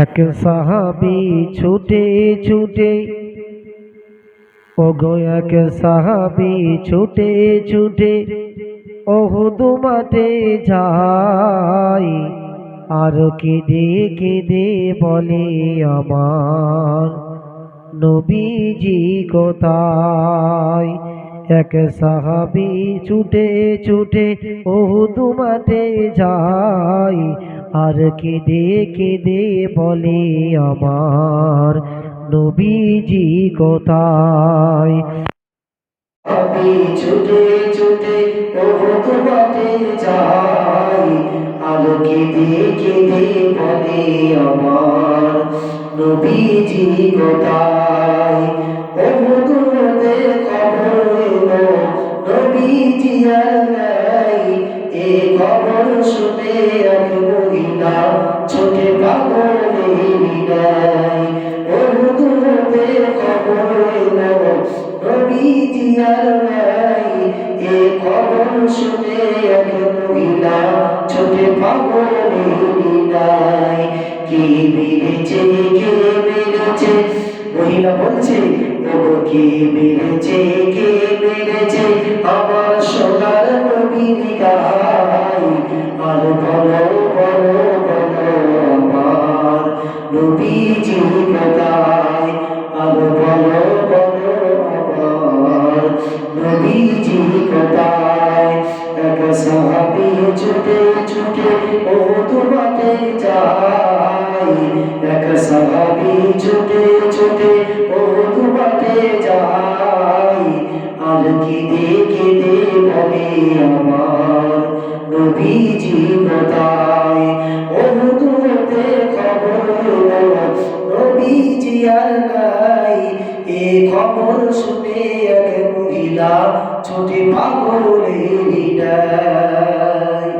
এক সাহাবী ছুটে ছুটে, ওগো এক সাহাবী ছুটে ছুটে উহুদ মাঠে যায়। আর কেঁদে কেঁদে বলে, আমার নবীজি কোথায়? এক সাহাবী ছুটে ছুটে উহুদ মাঠে যায়। আর কেঁদে কেঁদে বলে, আমার নবীজি কোথায়? আমি ছুটে ছুটে উহুদ মাঠে যাই। আর কেঁদে কেঁদে বলে, আমার নবীজি কোথায়? উহুদের খবর এলো, নবীজি আর নাই। এ খবর শুনে এক মহিলা ছোটে পাগলের নাই। উহুদের খবর এলো, নবীজি আর নাই। এ খবর শুনে এক মহিলা ছোটে পাগলের নাই। কে মেরেছে, কে মেরেছে? মহিলা বলছে, ওগো কে মেরেছে, কে মেরেছে আমার সোনার নবীর গায়? আর বলো বলো বলো, আমার নবীজি কোথায়? আর বলো বলো, আমার নবীজি কোথায়? এক সাহাবী ছুটে ছুটে উহুদ মাঠে যায়। এক সাহাবী ছুটে ছুটে উহুদ মাঠে যায়। আর কেঁদে কেঁদে বলে, আমার নবীজি কোথায়? উহুদে খবর এলো, নবীজি আর নাই। এ খবর শুনে এক মহিলা ছোটে পাগলের নাই।